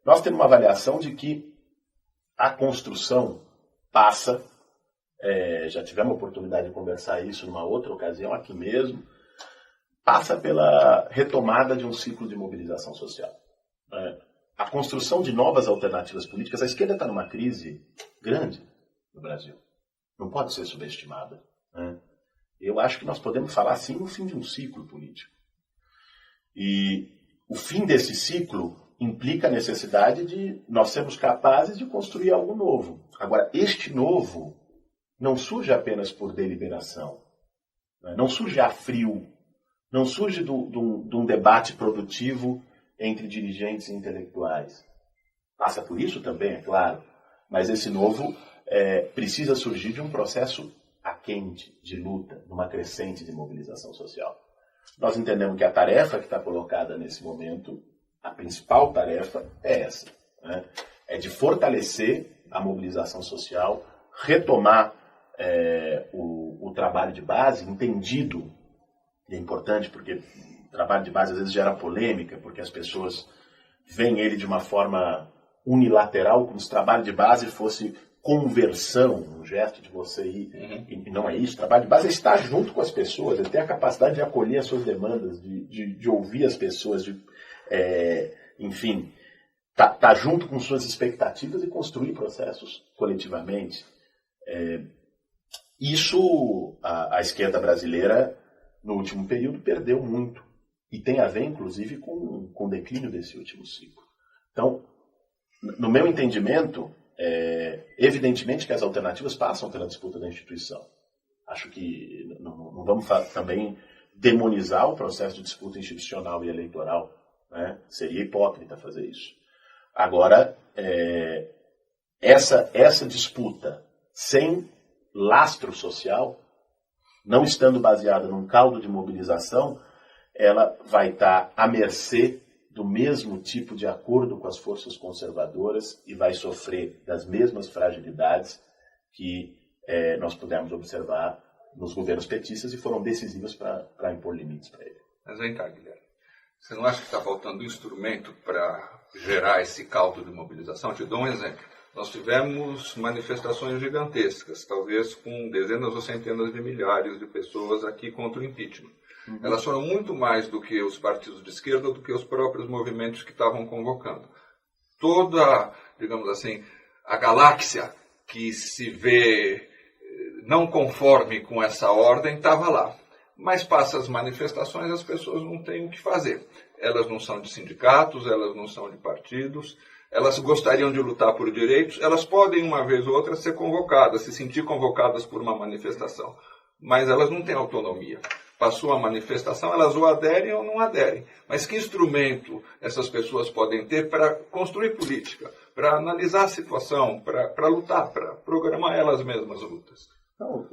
Nós temos uma avaliação de que a construção passa, já tivemos a oportunidade de conversar isso numa outra ocasião aqui mesmo, passa pela retomada de um ciclo de mobilização social. A construção de novas alternativas políticas, a esquerda está numa crise grande no Brasil, não pode ser subestimada. Eu acho que nós podemos falar, sim, no fim de um ciclo político. E o fim desse ciclo implica a necessidade de nós sermos capazes de construir algo novo. Agora, este novo não surge apenas por deliberação, não surge a frio, não surge de um debate produtivo entre dirigentes e intelectuais. Passa por isso também, é claro, mas esse novo precisa surgir de um processo a quente, de luta, numa crescente de mobilização social. Nós entendemos que a tarefa que está colocada nesse momento, a principal tarefa é essa, é de fortalecer a mobilização social, retomar o trabalho de base, entendido, e é importante porque o trabalho de base às vezes gera polêmica, porque as pessoas veem ele de uma forma unilateral, como se o trabalho de base fosse conversão, um gesto de você ir, e não é isso. O trabalho de base é estar junto com as pessoas, é ter a capacidade de acolher as suas demandas, de ouvir as pessoas, enfim, tá junto com suas expectativas e construir processos coletivamente. Isso a esquerda brasileira, no último período, perdeu muito. E tem a ver, inclusive, com o declínio desse último ciclo. Então, no meu entendimento, evidentemente que as alternativas passam pela disputa da instituição. Acho que não vamos também demonizar o processo de disputa institucional e eleitoral. Seria hipócrita fazer isso. Agora, essa disputa sem lastro social, não estando baseada num caldo de mobilização, ela vai estar à mercê do mesmo tipo de acordo com as forças conservadoras e vai sofrer das mesmas fragilidades que nós pudemos observar nos governos petistas e foram decisivas para impor limites para ele. Mas vem cá, Guilherme. Você não acha que está faltando instrumento para gerar esse caldo de mobilização? Te dou um exemplo. Nós tivemos manifestações gigantescas, talvez com dezenas ou centenas de milhares de pessoas aqui contra o impeachment. Elas foram muito mais do que os partidos de esquerda, do que os próprios movimentos que estavam convocando. Toda, digamos assim, a galáxia que se vê não conforme com essa ordem estava lá. Mas passa as manifestações, as pessoas não têm o que fazer. Elas não são de sindicatos, elas não são de partidos, elas gostariam de lutar por direitos, elas podem, uma vez ou outra, ser convocadas, se sentir convocadas por uma manifestação. Mas elas não têm autonomia. Passou a manifestação, elas ou aderem ou não aderem. Mas que instrumento essas pessoas podem ter para construir política, para analisar a situação, para lutar, para programar elas mesmas lutas? Não,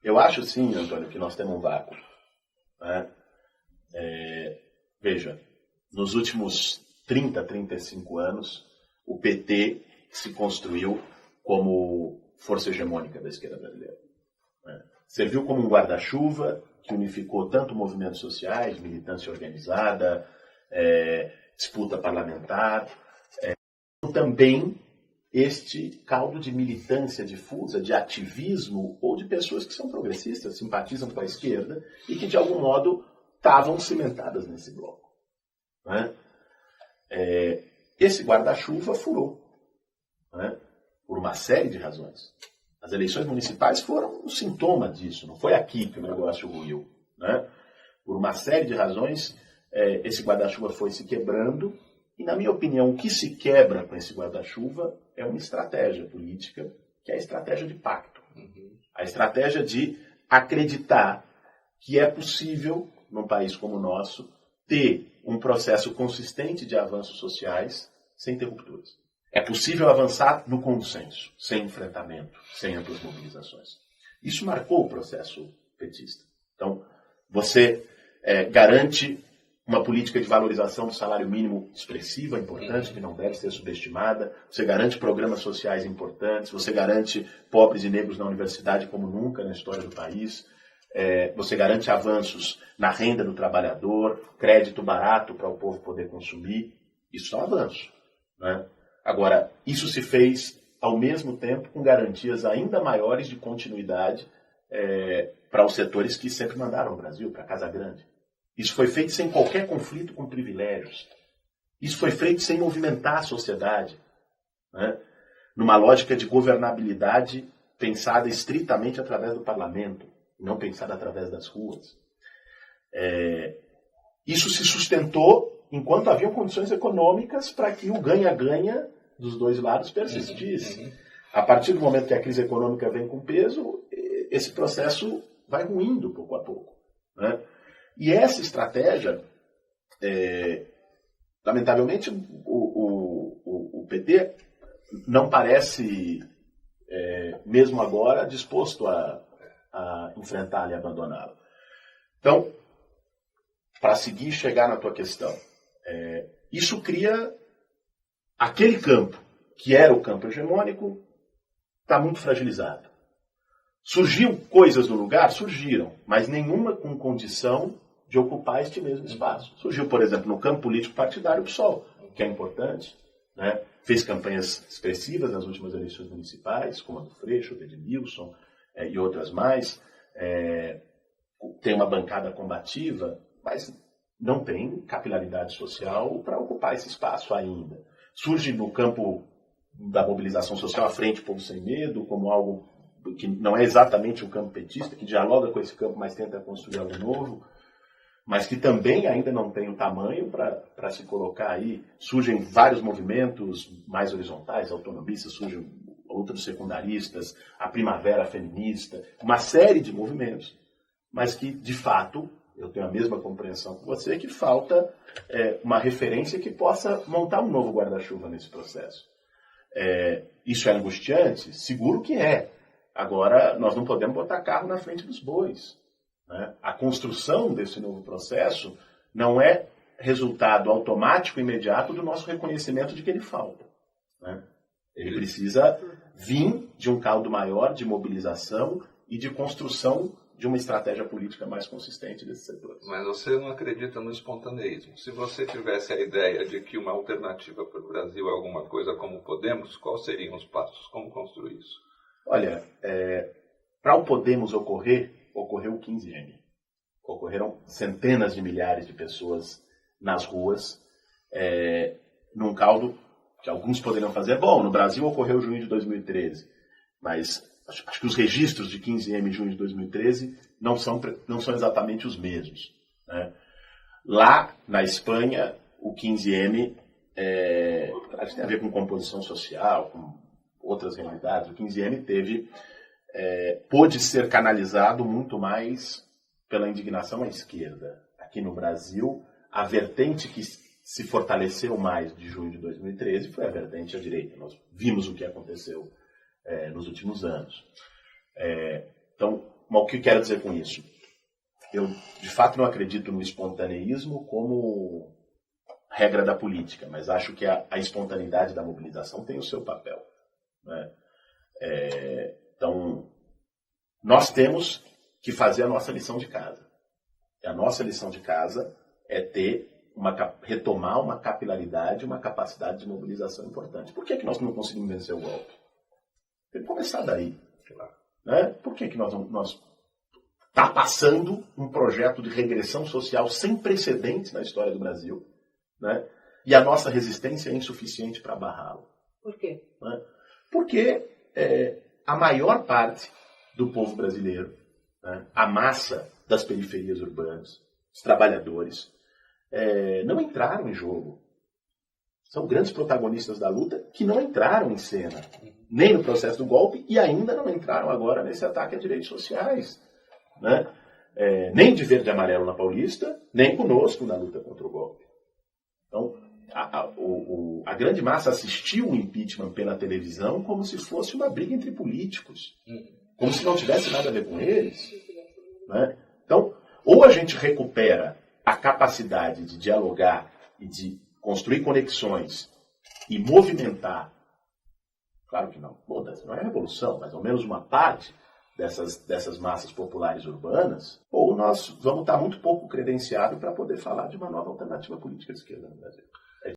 eu acho sim, Antônio, que nós temos um vácuo. Veja, nos últimos 30, 35 anos, o PT se construiu como força hegemônica da esquerda brasileira. Serviu como um guarda-chuva que unificou tanto movimentos sociais, militância organizada, disputa parlamentar, também este caldo de militância difusa, de ativismo, ou de pessoas que são progressistas, simpatizam com a esquerda e que, de algum modo, estavam cimentadas nesse bloco. Esse guarda-chuva furou, por uma série de razões. As eleições municipais foram um sintoma disso, não foi aqui que o negócio ruiu. Por uma série de razões, esse guarda-chuva foi se quebrando, e, na minha opinião, o que se quebra com esse guarda-chuva é uma estratégia política, que é a estratégia de pacto. A estratégia de acreditar que é possível, num país como o nosso, ter um processo consistente de avanços sociais sem ter rupturas. É possível avançar no consenso, sem enfrentamento, sem amplas mobilizações. Isso marcou o processo petista. Então, você garante uma política de valorização do salário mínimo expressiva, importante, que não deve ser subestimada. Você garante programas sociais importantes. Você garante pobres e negros na universidade como nunca na história do país. Você garante avanços na renda do trabalhador, crédito barato para o povo poder consumir. Isso é um avanço. Né? Agora, isso se fez ao mesmo tempo com garantias ainda maiores de continuidade para os setores que sempre mandaram o Brasil, para a Casa Grande. Isso foi feito sem qualquer conflito com privilégios. Isso foi feito sem movimentar a sociedade, né? Numa lógica de governabilidade pensada estritamente através do parlamento, não pensada através das ruas. Isso se sustentou enquanto haviam condições econômicas para que o ganha-ganha dos dois lados persistisse. A partir do momento que a crise econômica vem com peso, esse processo vai ruindo pouco a pouco, né? E essa estratégia, lamentavelmente, o PT não parece, mesmo agora, disposto a enfrentá-la e abandoná-la. Então, para seguir e chegar na tua questão, isso cria aquele campo, que era o campo hegemônico, está muito fragilizado. Surgiu coisas no lugar? Surgiram, mas nenhuma com condição de ocupar este mesmo espaço. Surgiu, por exemplo, no campo político partidário o PSOL, que é importante, né? Fez campanhas expressivas nas últimas eleições municipais, como a do Freixo, do Edmilson e outras mais. Tem uma bancada combativa, mas não tem capilaridade social para ocupar esse espaço ainda. Surge no campo da mobilização social a Frente Povo Sem Medo, como algo que não é exatamente o campo petista, que dialoga com esse campo, mas tenta construir algo novo, mas que também ainda não tem o tamanho para se colocar aí. Surgem vários movimentos mais horizontais, autonomistas, surgem outros secundaristas, a primavera feminista, uma série de movimentos, mas que, de fato, eu tenho a mesma compreensão que você, que falta uma referência que possa montar um novo guarda-chuva nesse processo. Isso é angustiante? Seguro que é. Agora, nós não podemos botar carro na frente dos bois, né? A construção desse novo processo não é resultado automático e imediato do nosso reconhecimento de que ele falta, né? Ele precisa vir de um caldo maior de mobilização e de construção de uma estratégia política mais consistente desses setores. Mas você não acredita no espontaneísmo. Se você tivesse a ideia de que uma alternativa para o Brasil é alguma coisa como Podemos, quais seriam os passos? Como construir isso? Olha, para o Podemos ocorreu o 15M. Ocorreram centenas de milhares de pessoas nas ruas, num caldo que alguns poderiam fazer. Bom, no Brasil ocorreu junho de 2013, mas acho que os registros de 15M em junho de 2013 não são exatamente os mesmos, né? Lá, na Espanha, o 15M tem a ver com composição social, com outras realidades. O 15M pôde ser canalizado muito mais pela indignação à esquerda. Aqui no Brasil, a vertente que se fortaleceu mais de junho de 2013 foi a vertente à direita. Nós vimos o que aconteceu nos últimos anos. Então, o que eu quero dizer com isso? Eu, de fato, não acredito no espontaneísmo como regra da política, mas acho que a espontaneidade da mobilização tem o seu papel, né? Então, nós temos que fazer a nossa lição de casa. E a nossa lição de casa é retomar uma capilaridade, uma capacidade de mobilização importante. Por que nós não conseguimos vencer o golpe? Tem que começar daí. Né? Por que nós está passando um projeto de regressão social sem precedentes na história do Brasil, né? E a nossa resistência é insuficiente para barrá-lo? Por quê? Né? Porque a maior parte do povo brasileiro, né, a massa das periferias urbanas, os trabalhadores, não entraram em jogo. São grandes protagonistas da luta que não entraram em cena, nem no processo do golpe e ainda não entraram agora nesse ataque a direitos sociais, né? Nem de verde e amarelo na Paulista, nem conosco na luta contra o golpe. Então, a grande massa assistiu o impeachment pela televisão como se fosse uma briga entre políticos, como se não tivesse nada a ver com eles, né? Então, ou a gente recupera a capacidade de dialogar e de construir conexões e movimentar, claro que não é a revolução, mas ao menos uma parte dessas massas populares urbanas, ou nós vamos estar muito pouco credenciados para poder falar de uma nova alternativa política de esquerda no Brasil.